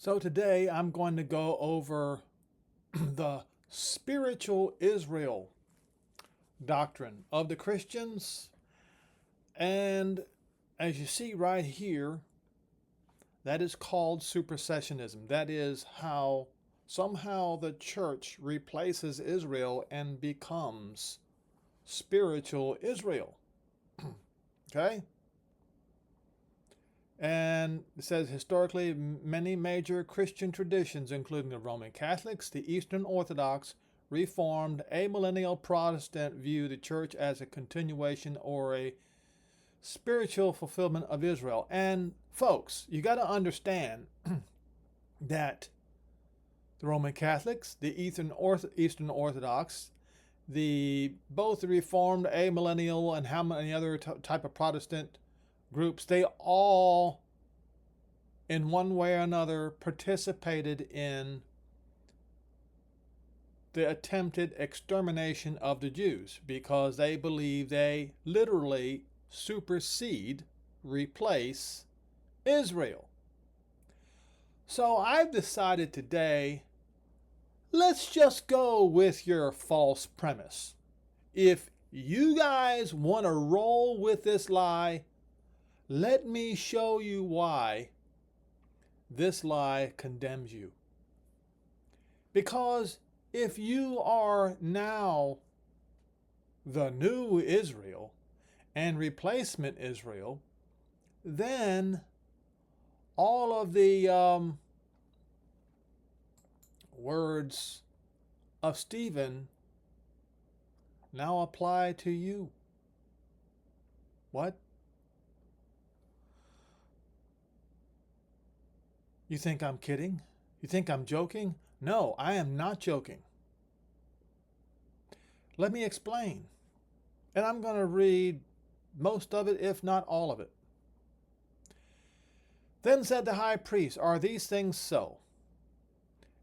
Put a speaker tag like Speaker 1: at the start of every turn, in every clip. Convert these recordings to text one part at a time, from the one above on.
Speaker 1: So today I'm going to go over the spiritual Israel doctrine of the Christians. And as you see right here, that is called supersessionism. That is how somehow the church replaces Israel and becomes spiritual Israel. Okay? And it says historically, many major Christian traditions, including the Roman Catholics, the Eastern Orthodox, Reformed, amillennial Protestant, view the church as a continuation or a spiritual fulfillment of Israel. And folks, you got to understand that the Roman Catholics, the Eastern Orthodox, both the Reformed, amillennial, and how many other type of Protestant groups, they all, in one way or another, participated in the attempted extermination of the Jews because they believe they literally supersede, replace Israel. So I've decided today, let's just go with your false premise. If you guys want to roll with this lie, let me show you why this lie condemns you. Because if you are now the new Israel and replacement Israel, then all of the words of Stephen now apply to you. What? You think I'm kidding? You think I'm joking? No, I am not joking. Let me explain. And I'm going to read most of it, if not all of it. Then said the high priest, Are these things so?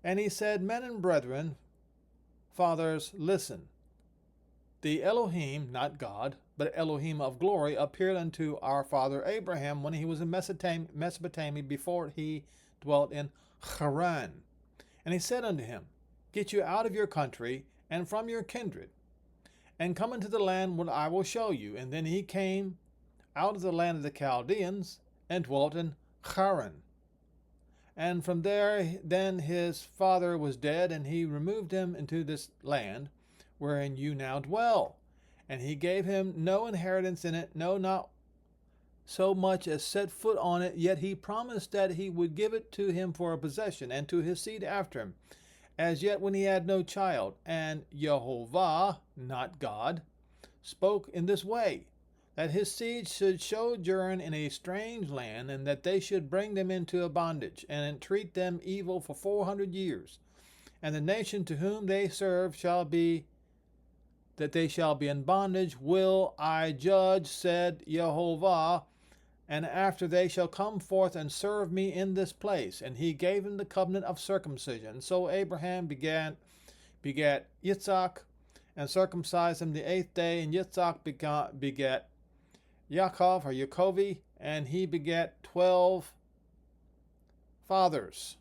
Speaker 1: And he said, Men and brethren, fathers, listen. The Elohim, not God, but Elohim of glory, appeared unto our father Abraham when he was in Mesopotamia before he dwelt in Haran. And he said unto him, Get you out of your country and from your kindred, and come into the land what I will show you. And then he came out of the land of the Chaldeans and dwelt in Haran. And from there then his father was dead, and he removed him into this land wherein you now dwell. And he gave him no inheritance in it, no, not so much as set foot on it, yet he promised that he would give it to him for a possession, and to his seed after him, as yet when he had no child. And Jehovah, not God, spoke in this way, that his seed should sojourn in a strange land, and that they should bring them into a bondage, and entreat them evil for 400 years. And the nation to whom they serve shall be that they shall be in bondage, will I judge, said Jehovah, and after they shall come forth and serve me in this place. And he gave him the covenant of circumcision. So Abraham begat Yitzhak, and circumcised him the 8th day, and Yitzhak begat Yaakov, or Yaakov, and he begat 12 fathers.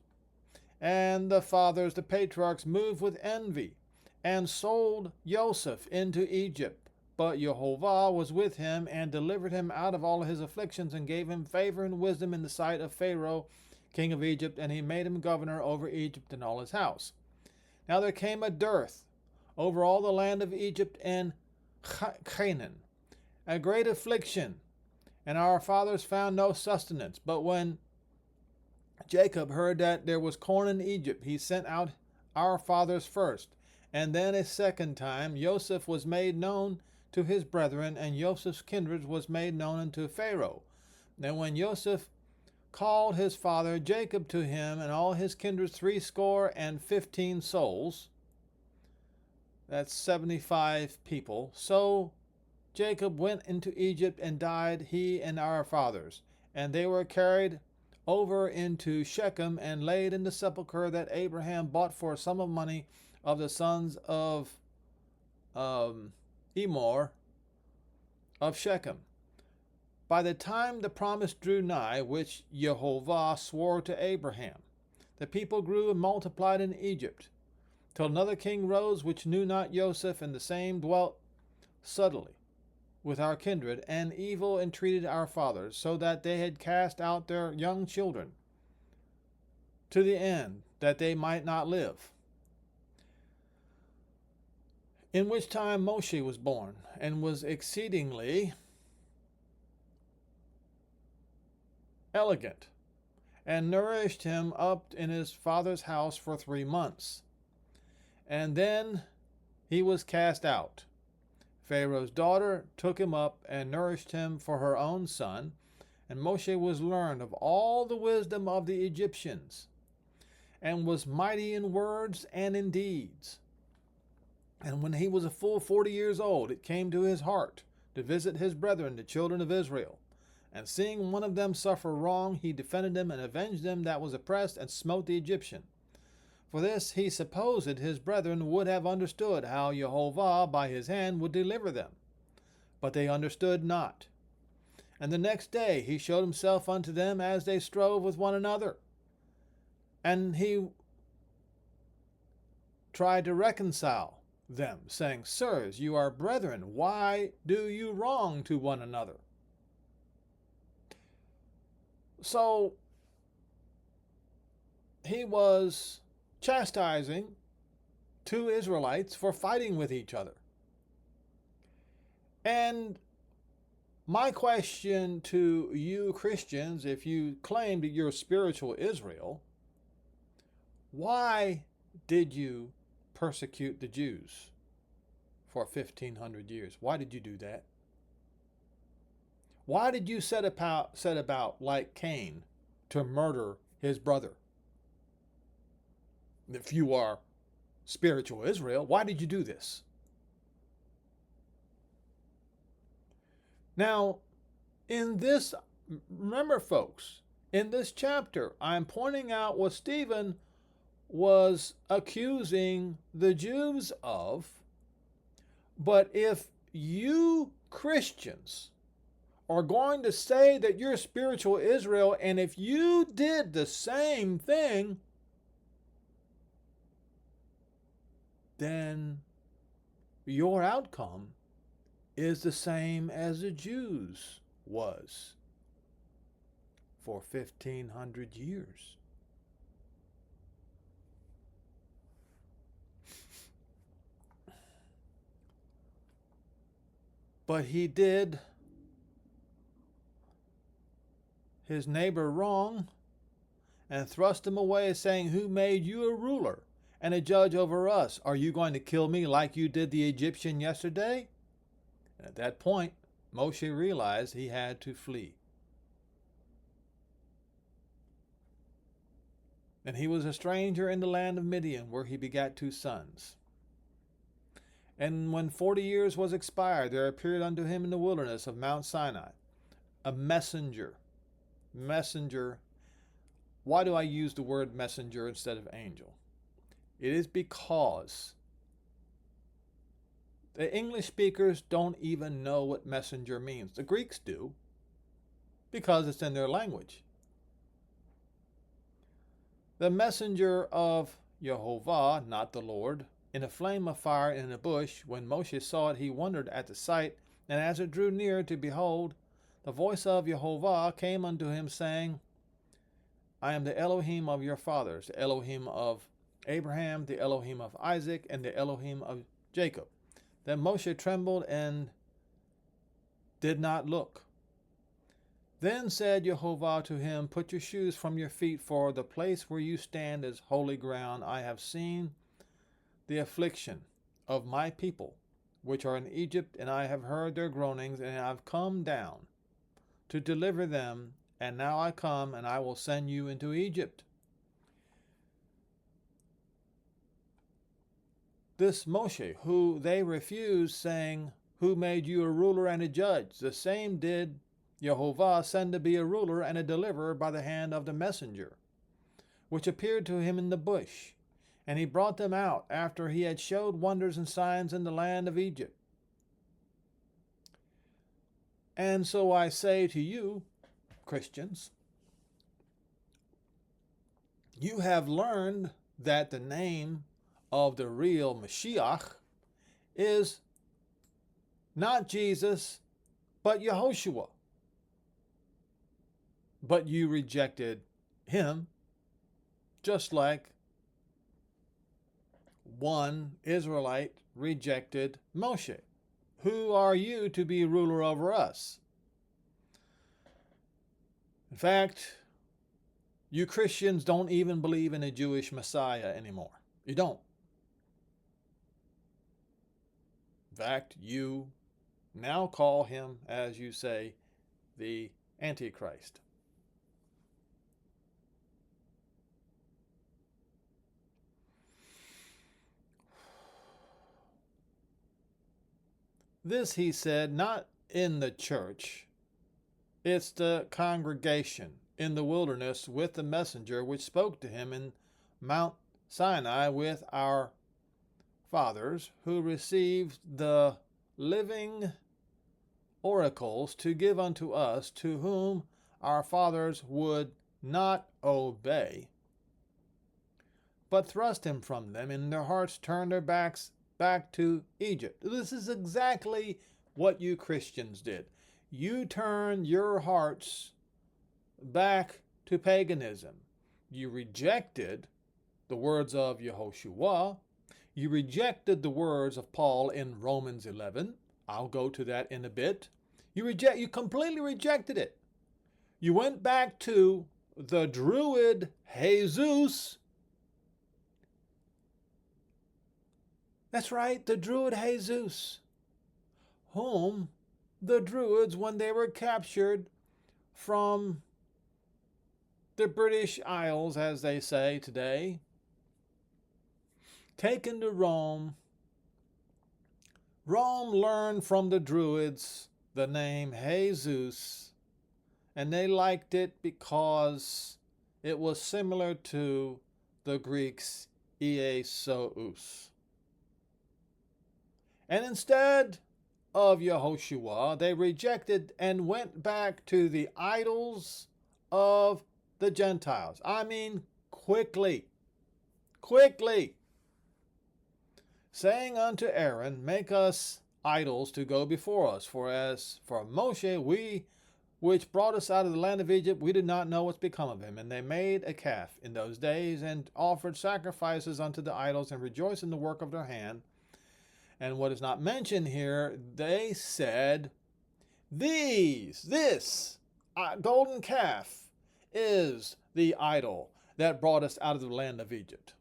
Speaker 1: And the fathers, the patriarchs, moved with envy, and sold Joseph into Egypt. But Jehovah was with him, and delivered him out of all his afflictions, and gave him favor and wisdom in the sight of Pharaoh, king of Egypt, and he made him governor over Egypt and all his house. Now there came a dearth over all the land of Egypt and Canaan, a great affliction, and our fathers found no sustenance. But when Jacob heard that there was corn in Egypt, he sent out our fathers first, and then a second time Joseph was made known to his brethren, and Joseph's kindred was made known unto Pharaoh. Then when Joseph called his father Jacob to him, and all his kindred 75 souls, that's 75 people, so Jacob went into Egypt and died, he and our fathers. And they were carried over into Shechem and laid in the sepulchre that Abraham bought for a sum of money of the sons of Emor of Shechem. By the time the promise drew nigh, which Jehovah swore to Abraham, the people grew and multiplied in Egypt, till another king rose which knew not Joseph, and the same dwelt subtly with our kindred, and evil entreated our fathers, so that they had cast out their young children, to the end that they might not live. In which time Moshe was born, and was exceedingly elegant, and nourished him up in his father's house for 3 months. And then he was cast out. Pharaoh's daughter took him up and nourished him for her own son, and Moshe was learned of all the wisdom of the Egyptians, and was mighty in words and in deeds. And when he was a full 40 years old, it came to his heart to visit his brethren, the children of Israel. And seeing one of them suffer wrong, he defended them and avenged them that was oppressed, and smote the Egyptian. For this he supposed his brethren would have understood how Jehovah by his hand would deliver them. But they understood not. And the next day he showed himself unto them as they strove with one another. And he tried to reconcile them, saying, Sirs, you are brethren, why do you wrong to one another? So he was chastising 2 Israelites for fighting with each other. And my question to you Christians, if you claim that you're spiritual Israel, why did you persecute the Jews for 1,500 years? Why did you do that? Why did you set about like Cain to murder his brother? If you are spiritual Israel, why did you do this? Now, in this, remember folks, in this chapter, I'm pointing out what Stephen was accusing the Jews of. But if you Christians are going to say that you're spiritual Israel, and if you did the same thing, then your outcome is the same as the Jews was for 1,500 years. But he did his neighbor wrong and thrust him away, saying, Who made you a ruler and a judge over us? Are you going to kill me like you did the Egyptian yesterday? And at that point, Moshe realized he had to flee. And he was a stranger in the land of Midian, where he begat 2 sons. And when 40 years was expired, there appeared unto him in the wilderness of Mount Sinai a messenger. Messenger. Why do I use the word messenger instead of angel? It is because the English speakers don't even know what messenger means. The Greeks do, because it's in their language. The messenger of Jehovah, not the Lord, in a flame of fire in a bush. When Moshe saw it, he wondered at the sight, and as it drew near to behold, the voice of Jehovah came unto him, saying, I am the Elohim of your fathers, the Elohim of Abraham, the Elohim of Isaac, and the Elohim of Jacob. Then Moshe trembled and did not look. Then said Jehovah to him, Put your shoes from your feet, for the place where you stand is holy ground. I have seen the affliction of my people, which are in Egypt, and I have heard their groanings, and I have come down to deliver them. And now I come, and I will send you into Egypt. This Moshe, who they refused, saying, Who made you a ruler and a judge? The same did Jehovah send to be a ruler and a deliverer by the hand of the messenger, which appeared to him in the bush. And he brought them out after he had showed wonders and signs in the land of Egypt. And so I say to you, Christians, you have learned that the name of the real Mashiach is not Jesus, but Yehoshua. But you rejected him, just like one Israelite rejected Moshe. Who are you to be ruler over us? In fact, you Christians don't even believe in a Jewish Messiah anymore. You don't. In fact, you now call him, as you say, the Antichrist. This, he said, not in the church. It's the congregation in the wilderness with the messenger which spoke to him in Mount Sinai with our fathers, who received the living oracles to give unto us, to whom our fathers would not obey, but thrust him from them, and their hearts turned their backs back to Egypt. This is exactly what you Christians did. You turned your hearts back to paganism. You rejected the words of Yehoshua. You rejected the words of Paul in Romans 11. I'll go to that in a bit. You completely rejected it. You went back to the Druid Jesus. That's right, the Druid Jesus, whom the Druids, when they were captured from the British Isles, as they say today, taken to Rome, Rome learned from the Druids the name Jesus, and they liked it because it was similar to the Greeks' Iesous. And instead of Yehoshua, they rejected and went back to the idols of the Gentiles. I mean, quickly, saying unto Aaron, make us idols to go before us. For as for Moshe, we which brought us out of the land of Egypt, we did not know what's become of him. And they made a calf in those days, and offered sacrifices unto the idols, and rejoiced in the work of their hand. And what is not mentioned here, they said, this golden calf is the idol that brought us out of the land of Egypt.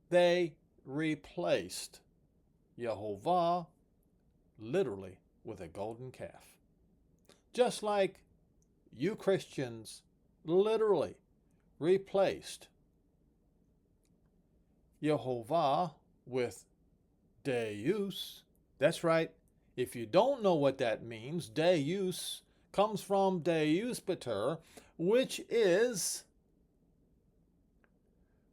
Speaker 1: They replaced Yehovah literally with a golden calf. Just like you Christians literally replaced Yehovah with Deus. That's right. If you don't know what that means, Deus comes from Deus Pater, which is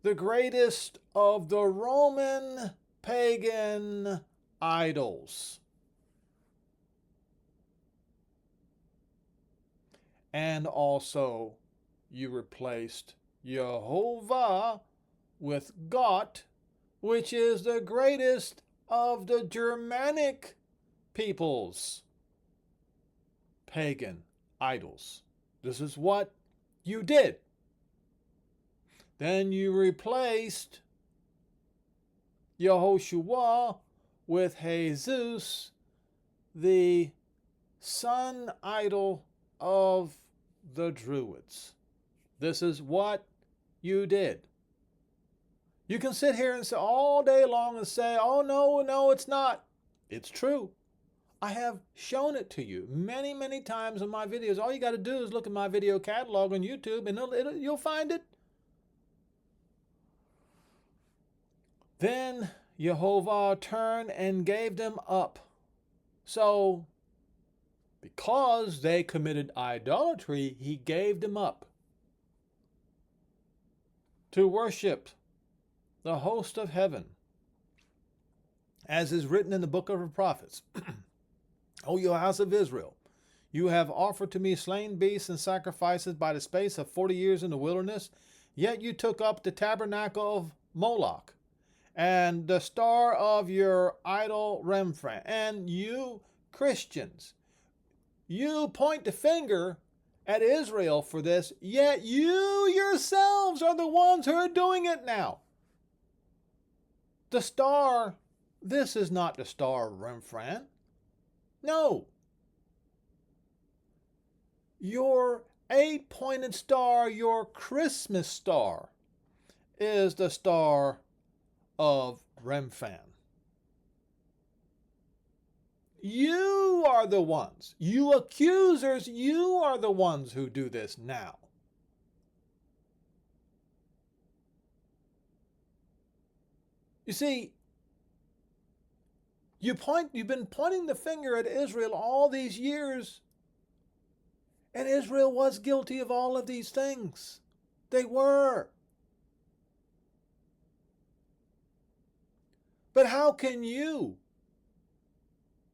Speaker 1: the greatest of the Roman pagan idols. And also you replaced Yehovah with Gott, which is the greatest of the Germanic peoples' pagan idols. This is what you did. Then you replaced Yehoshua with Jesus, the sun idol of the Druids. This is what you did. You can sit here and say all day long and say, oh, no, it's not. It's true. I have shown it to you many, many times in my videos. All you got to do is look at my video catalog on YouTube and you'll find it. Then Yehovah turned and gave them up. So, because they committed idolatry, he gave them up to worship the host of heaven, as is written in the book of the prophets. O you house of Israel, You have offered to me slain beasts and sacrifices by the space of 40 years in the wilderness. Yet you took up the tabernacle of Moloch, and the star of your idol Remphan. And you Christians, you point the finger at Israel for this, yet you yourselves are the ones who are doing it now. The star, this is not the star of Remphan. No. Your 8-pointed star, your Christmas star, is the star of Remphan. You are the ones, you accusers, you are the ones who do this now. You see, you've been pointing the finger at Israel all these years, and Israel was guilty of all of these things. They were. But how can you,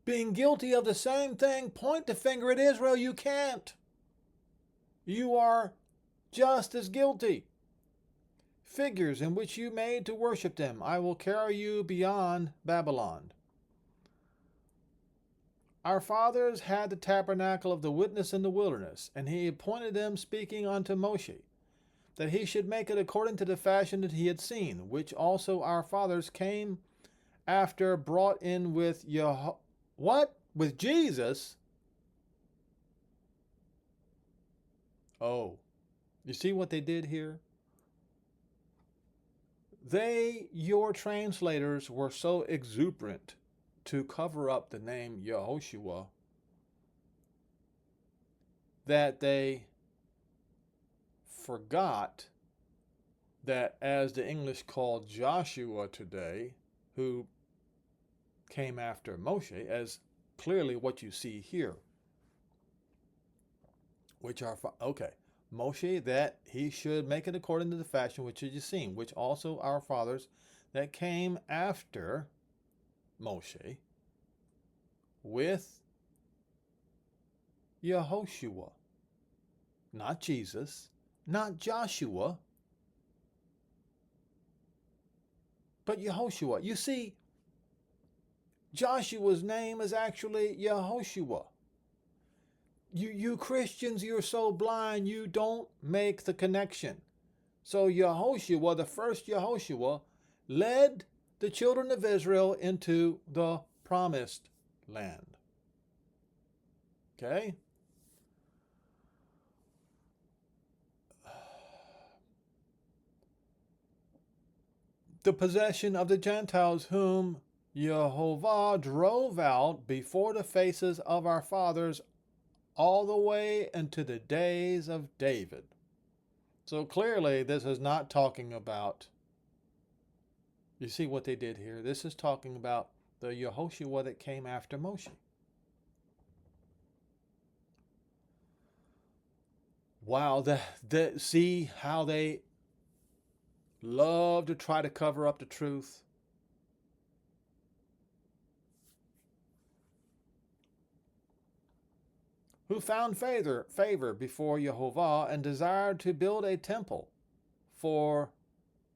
Speaker 1: being guilty of the same thing, point the finger at Israel? You can't. You are just as guilty. Figures in which you made to worship them, I will carry you beyond Babylon. Our fathers had the tabernacle of the witness in the wilderness, and he appointed them, speaking unto Moshe, that he should make it according to the fashion that he had seen, which also our fathers came after brought in with with Jesus. Oh, you see what they did here? Your translators, were so exuberant to cover up the name Yehoshua that they forgot that, as the English call Joshua today, who came after Moshe, as clearly what you see here, which are, okay, Moshe, that he should make it according to the fashion which you seen, which also our fathers that came after Moshe with Yehoshua, not Jesus, not Joshua, but Yehoshua. You see, Joshua's name is actually Yehoshua. You Christians, you're so blind, you don't make the connection. So Yehoshua, the first Yehoshua, led the children of Israel into the promised land. Okay? The possession of the Gentiles, whom Jehovah drove out before the faces of our fathers all the way into the days of David. So clearly this is not talking about, you see what they did here? This is talking about the Yehoshua that came after Moshe. Wow, see how they love to try to cover up the truth? Who found favor before Jehovah and desired to build a temple for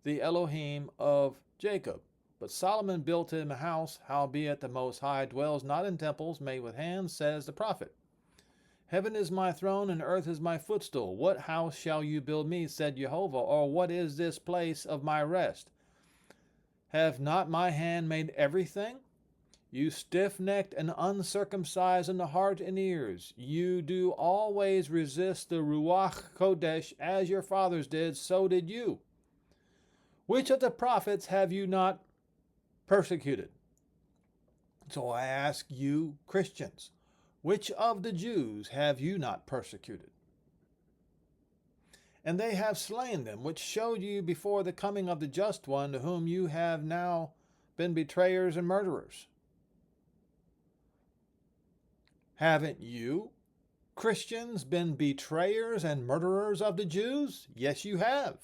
Speaker 1: the Elohim of Jacob. But Solomon built him a house, howbeit the Most High dwells not in temples made with hands, says the prophet. Heaven is my throne, and earth is my footstool. What house shall you build me, said Jehovah, or what is this place of my rest? Have not my hand made everything? You stiff-necked and uncircumcised in the heart and ears, you do always resist the Ruach Kodesh, as your fathers did, so did you. Which of the prophets have you not persecuted? So I ask you, Christians, which of the Jews have you not persecuted? And they have slain them, which showed you before the coming of the just one, to whom you have now been betrayers and murderers. Haven't you, Christians, been betrayers and murderers of the Jews? Yes, you have.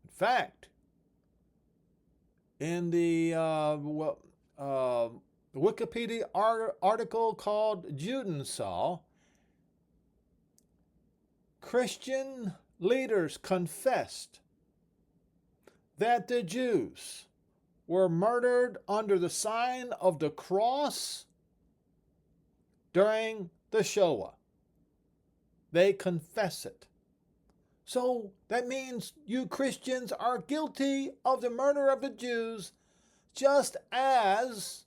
Speaker 1: In fact, in the Wikipedia article called Judensaw, Christian leaders confessed that the Jews were murdered under the sign of the cross during the Shoah. They confess it. So that means you Christians are guilty of the murder of the Jews, just as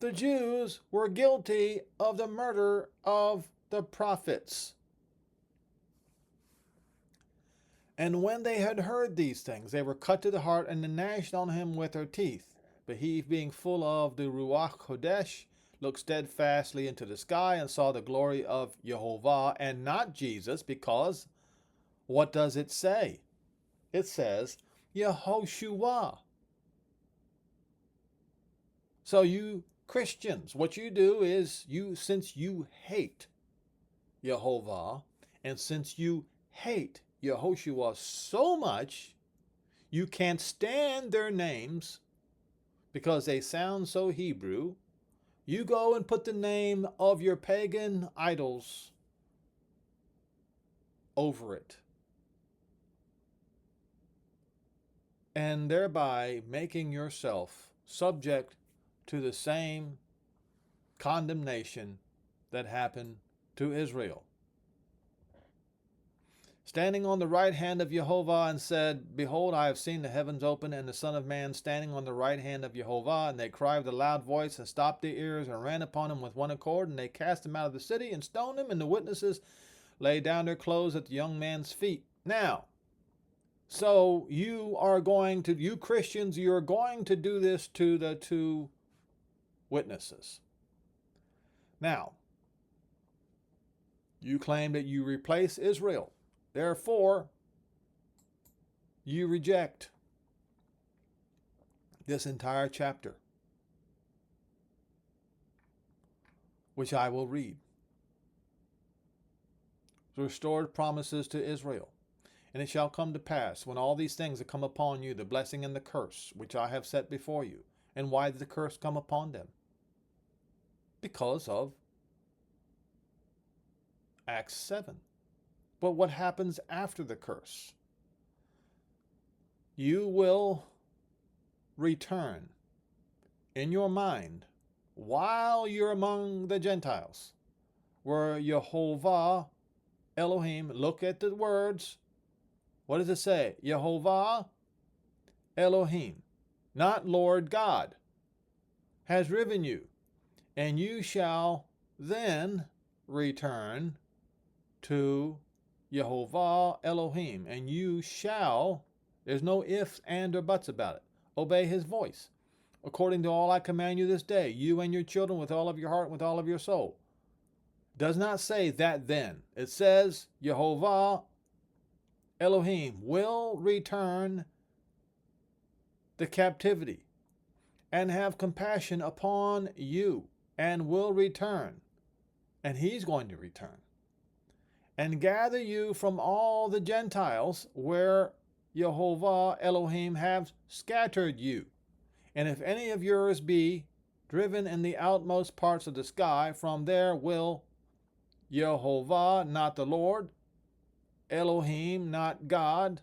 Speaker 1: the Jews were guilty of the murder of the prophets. And when they had heard these things, they were cut to the heart and gnashed on him with their teeth. But he, being full of the Ruach Kodesh, looked steadfastly into the sky and saw the glory of Jehovah and not Jesus, because what does it say? It says Yehoshua. So you Christians, what you do is, since you hate Jehovah, and since you hate Yehoshua so much, you can't stand their names because they sound so Hebrew, you go and put the name of your pagan idols over it, and thereby making yourself subject to the same condemnation that happened to Israel. Standing on the right hand of Jehovah, and said, Behold, I have seen the heavens open, and the Son of Man standing on the right hand of Jehovah. And they cried with a loud voice, and stopped their ears, and ran upon him with one accord. And they cast him out of the city, and stoned him. And the witnesses laid down their clothes at the young man's feet. Now, so you Christians, you are going to do this to the two witnesses. Now, you claim that you replace Israel. Therefore, you reject this entire chapter, which I will read. The restored promises to Israel. And it shall come to pass, when all these things have come upon you, the blessing and the curse, which I have set before you. And why did the curse come upon them? Because of Acts 7. But what happens after the curse? You will return in your mind while you're among the Gentiles, where Jehovah Elohim, look at the words. What does it say? Jehovah Elohim, not Lord God, has riven you, and you shall then return to Jehovah Elohim, and you shall, there's no ifs, and, or buts about it, obey his voice, according to all I command you this day, you and your children, with all of your heart and with all of your soul. Does not say that then. It says Jehovah Elohim will return the captivity and have compassion upon you, and will return, and he's going to return, and gather you from all the Gentiles where Jehovah Elohim have scattered you. And if any of yours be driven in the outmost parts of the sky, from there will Jehovah, not the Lord, Elohim, not God,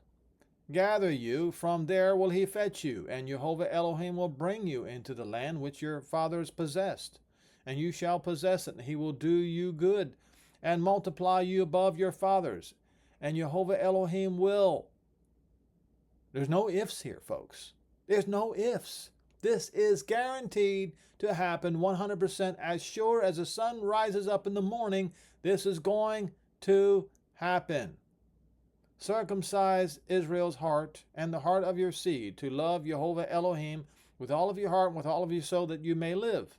Speaker 1: gather you. From there will he fetch you, and Jehovah Elohim will bring you into the land which your fathers possessed. And you shall possess it, and he will do you good, and multiply you above your fathers. And Jehovah Elohim will. There's no ifs here, folks. There's no ifs. This is guaranteed to happen 100%. As sure as the sun rises up in the morning, this is going to happen. Circumcise Israel's heart and the heart of your seed, to love Jehovah Elohim with all of your heart and with all of your soul, that you may live.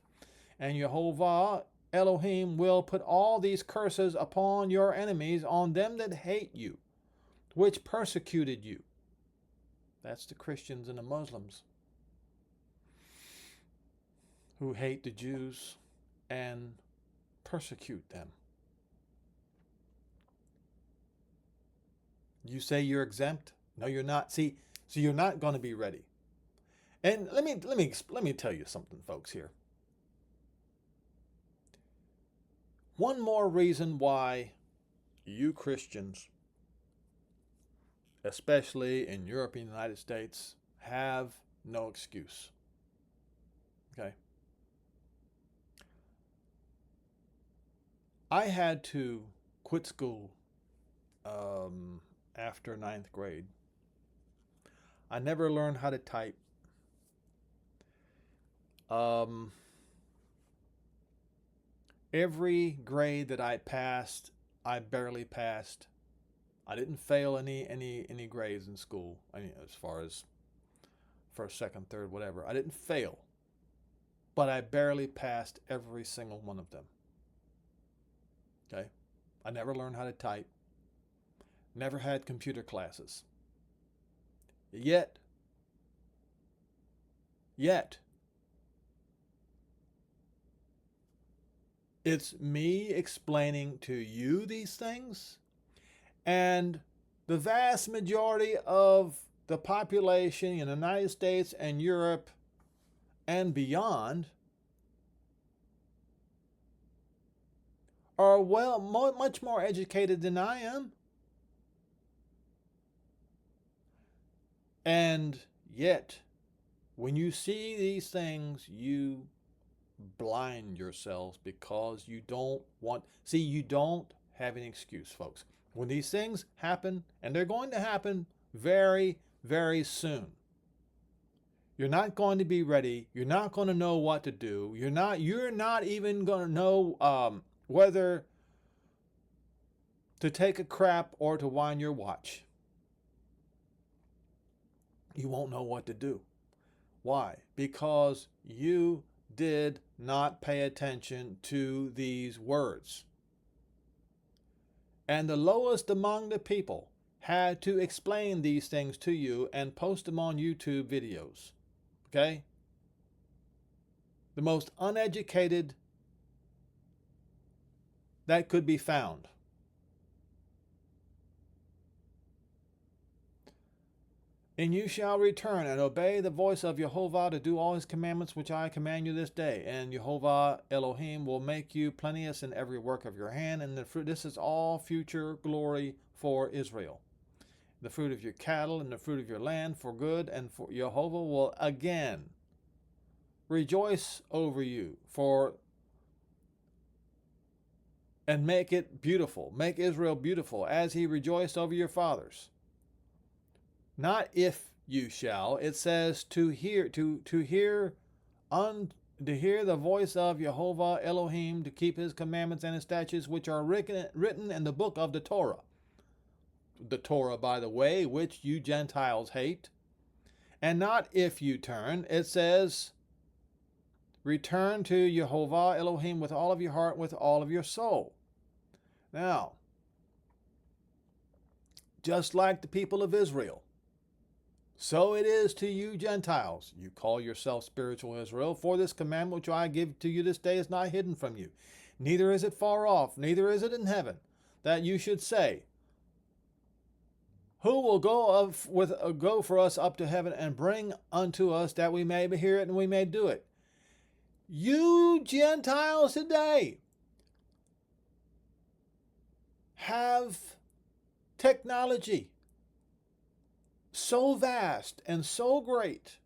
Speaker 1: And Jehovah Elohim will put all these curses upon your enemies, on them that hate you, which persecuted you. That's the Christians and the Muslims who hate the Jews and persecute them. You say you're exempt? No, you're not. See, so you're not going to be ready. And let me tell you something, folks, here. One more reason why you Christians, especially in Europe and the United States, have no excuse. Okay? I had to quit school after 9th grade. I never learned how to type. Every grade that I passed, I barely passed. I didn't fail any grades in school. I mean, as far as first, second, third, whatever. I didn't fail, but I barely passed every single one of them. Okay? I never learned how to type. Never had computer classes. Yet, it's me explaining to you these things, and the vast majority of the population in the United States and Europe and beyond are much more educated than I am. And yet, when you see these things, you blind yourselves because you don't have an excuse, folks. When these things happen, and they're going to happen very, very soon, you're not going to be ready. You're not going to know what to do. You're not even going to know whether to take a crap or to wind your watch. You won't know what to do. Why? Because you did not pay attention to these words. And the lowest among the people had to explain these things to you and post them on YouTube videos. Okay? The most uneducated that could be found. And you shall return and obey the voice of Jehovah to do all his commandments which I command you this day. And Jehovah Elohim will make you plenteous in every work of your hand. And the fruit, this is all future glory for Israel. The fruit of your cattle and the fruit of your land for good. And for Jehovah will again rejoice over you and make it beautiful. Make Israel beautiful as he rejoiced over your fathers. Not if you shall. It says to hear the voice of Jehovah Elohim, to keep his commandments and his statutes, which are written in the book of the Torah. The Torah, by the way, which you Gentiles hate. And not if you turn. It says, return to Jehovah Elohim with all of your heart, with all of your soul. Now, just like the people of Israel, so it is to you Gentiles. You call yourself spiritual Israel, for this commandment which I give to you this day is not hidden from you. Neither is it far off, neither is it in heaven, that you should say, who will go for us up to heaven and bring unto us that we may hear it and we may do it? You Gentiles today have technology so vast and so great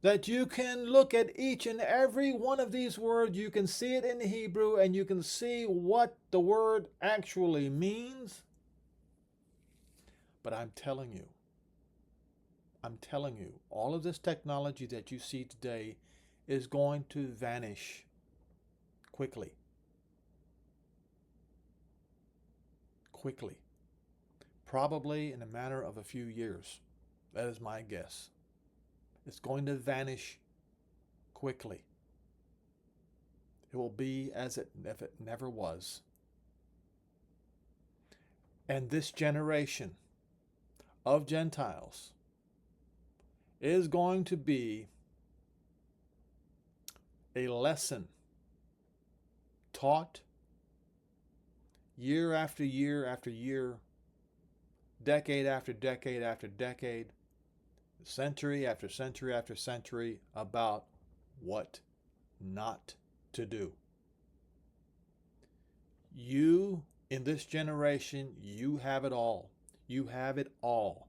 Speaker 1: that you can look at each and every one of these words. You can see it in the Hebrew and you can see what the word actually means. But I'm telling you, all of this technology that you see today is going to vanish quickly. Probably in a matter of a few years. That is my guess. It's going to vanish quickly. It will be as if it never was. And this generation of Gentiles is going to be a lesson taught year after year after year, decade after decade after decade, century after century after century, about what not to do. You In this generation, you have it all. You have it all.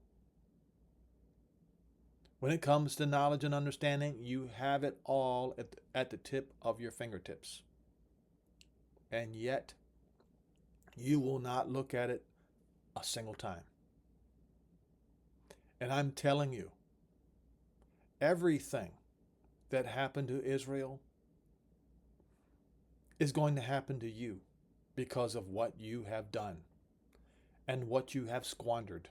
Speaker 1: When it comes to knowledge and understanding, you have it all at the tip of your fingertips. And yet, you will not look at it a single time. And I'm telling you, everything that happened to Israel is going to happen to you because of what you have done and what you have squandered.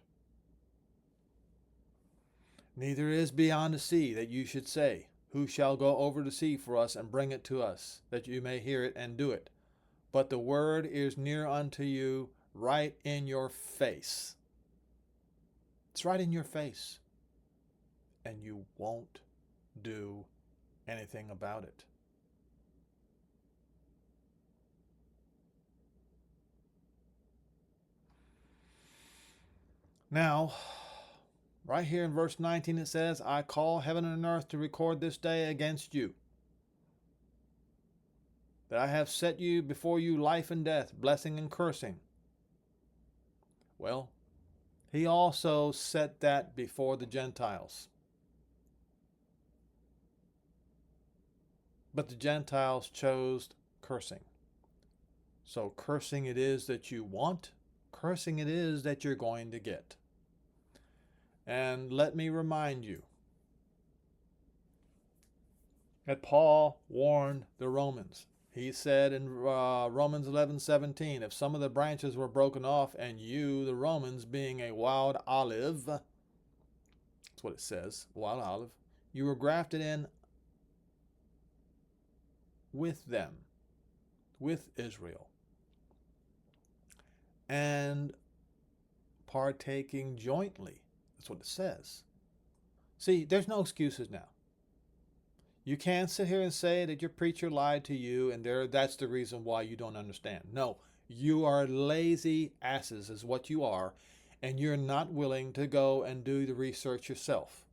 Speaker 1: Neither is beyond the sea that you should say, who shall go over the sea for us and bring it to us, that you may hear it and do it. But the word is near unto you, right in your face. It's right in your face. And you won't do anything about it. Now, right here in verse 19 it says, I call heaven and earth to record this day against you, that I have set you before you life and death, blessing and cursing. Well, he also set that before the Gentiles. But the Gentiles chose cursing. So cursing it is that you want, cursing it is that you're going to get. And let me remind you that Paul warned the Romans. He said in Romans 11:17, if some of the branches were broken off and you, the Romans, being a wild olive, that's what it says, wild olive, you were grafted in with them, with Israel, and partaking jointly. That's what it says. See, there's no excuses now. You can't sit here and say that your preacher lied to you and that's the reason why you don't understand. No, you are lazy asses is what you are, and you're not willing to go and do the research yourself.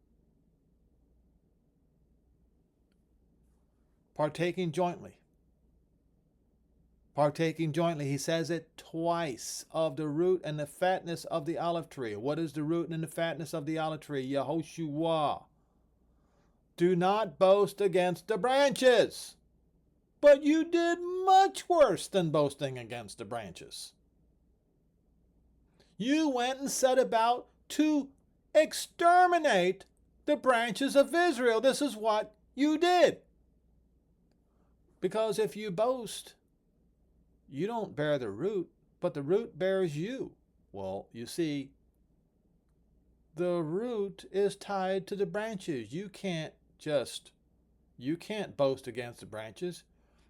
Speaker 1: Partaking jointly. Partaking jointly, he says it twice, of the root and the fatness of the olive tree. What is the root and the fatness of the olive tree? Yehoshua. Do not boast against the branches. But you did much worse than boasting against the branches. You went and set about to exterminate the branches of Israel. This is what you did. Because if you boast, you don't bear the root, but the root bears you. Well, you see, the root is tied to the branches. You can't boast against the branches.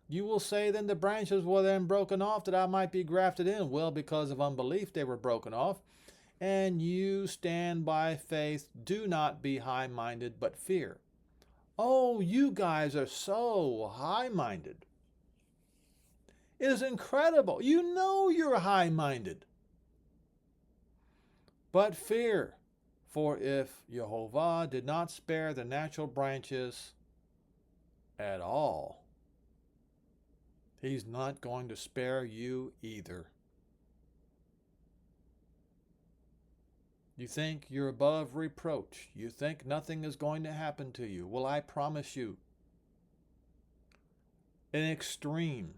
Speaker 1: You will say then the branches were then broken off that I might be grafted in. Well, because of unbelief they were broken off. And you stand by faith. Do not be high-minded, but fear. Oh, you guys are so high-minded. It is incredible. You know you're high-minded. But fear, for if Jehovah did not spare the natural branches at all, he's not going to spare you either. You think you're above reproach. You think nothing is going to happen to you. Well, I promise you, an extreme,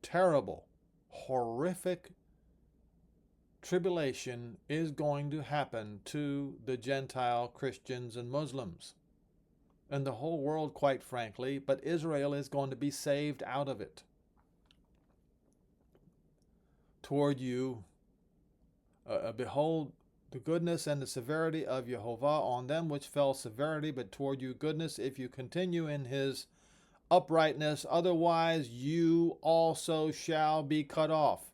Speaker 1: terrible, horrific tribulation is going to happen to the Gentile Christians and Muslims and the whole world, quite frankly, but Israel is going to be saved out of it. Toward you, behold the goodness and the severity of Jehovah on them which fell severity, but toward you goodness, if you continue in his uprightness, otherwise you also shall be cut off.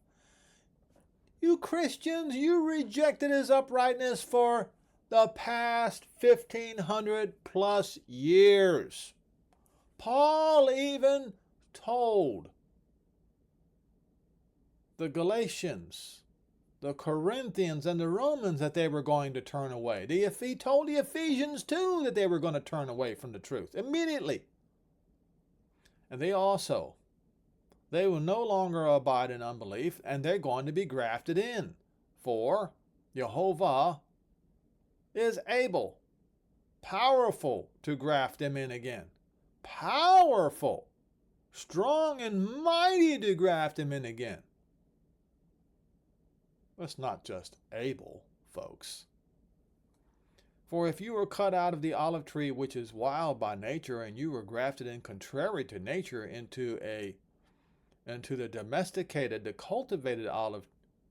Speaker 1: You Christians, you rejected his uprightness for the past 1,500 plus years. Paul even told the Galatians, the Corinthians, and the Romans that they were going to turn away. He told the Ephesians too that they were going to turn away from the truth immediately. And they also They will no longer abide in unbelief, and they're going to be grafted in. For Jehovah is able, powerful to graft them in again. Powerful, strong and mighty to graft them in again. It's not just able, folks. For if you were cut out of the olive tree, which is wild by nature, and you were grafted in contrary to nature into the domesticated, the cultivated olive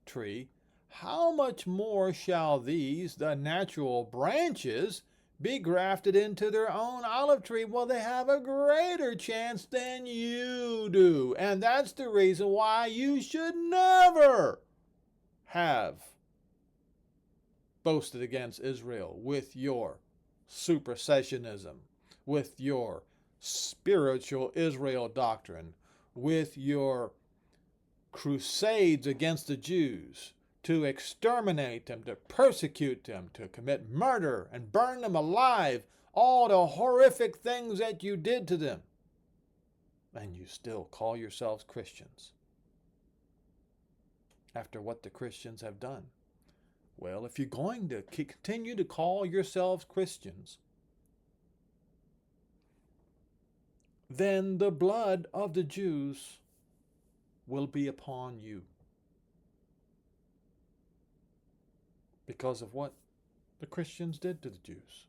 Speaker 1: tree, how much more shall these, the natural branches, be grafted into their own olive tree? Well, they have a greater chance than you do. And that's the reason why you should never have boasted against Israel with your supersessionism, with your spiritual Israel doctrine, with your crusades against the Jews to exterminate them, to persecute them, to commit murder and burn them alive, all the horrific things that you did to them. And you still call yourselves Christians after what the Christians have done. Well, if you're going to continue to call yourselves Christians, then the blood of the Jews will be upon you because of what the Christians did to the Jews.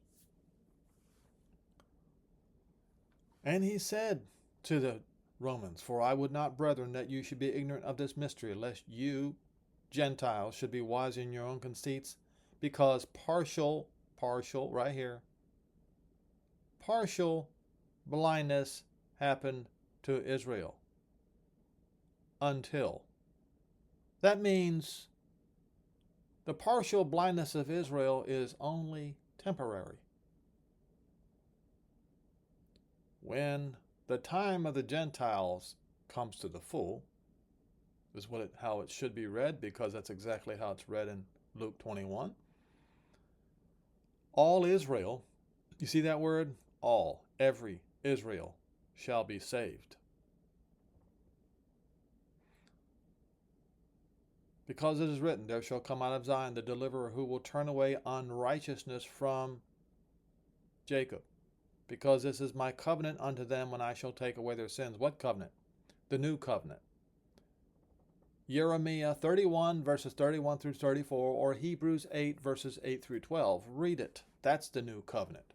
Speaker 1: And he said to the Romans, "For I would not, brethren, that you should be ignorant of this mystery, lest you Gentiles should be wise in your own conceits, because partial, right here, partial blindness happened to Israel until." That means the partial blindness of Israel is only temporary. When the time of the Gentiles comes to the full, is how it should be read, because that's exactly how it's read in Luke 21. All Israel, you see that word? All, every Israel shall be saved. Because it is written, there shall come out of Zion the deliverer who will turn away unrighteousness from Jacob. Because this is my covenant unto them when I shall take away their sins. What covenant? The new covenant. Jeremiah 31 verses 31 through 34, or Hebrews 8 verses 8 through 12. Read it. That's the new covenant.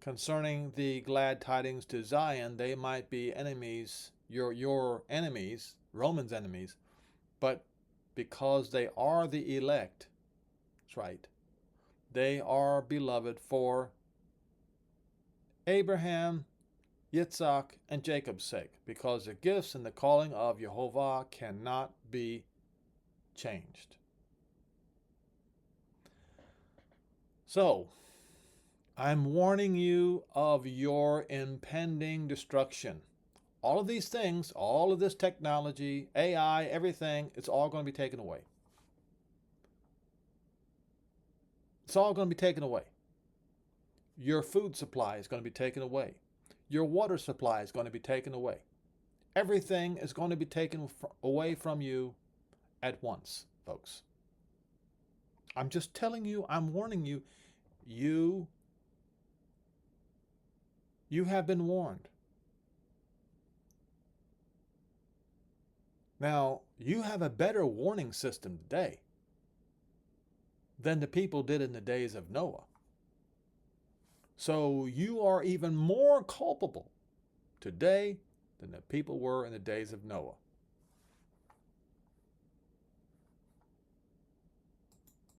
Speaker 1: Concerning the glad tidings to Zion, they might be enemies, your enemies, Romans' enemies, but because they are the elect, that's right, they are beloved for Abraham, Yitzhak, and Jacob's sake, because the gifts and the calling of Jehovah cannot be changed. So, I'm warning you of your impending destruction. All of these things, all of this technology, AI, everything, it's all going to be taken away. It's all going to be taken away. Your food supply is going to be taken away. Your water supply is going to be taken away. Everything is going to be taken away from you at once, folks. I'm just telling you, I'm warning you. You have been warned. Now, you have a better warning system today than the people did in the days of Noah. So you are even more culpable today than the people were in the days of Noah.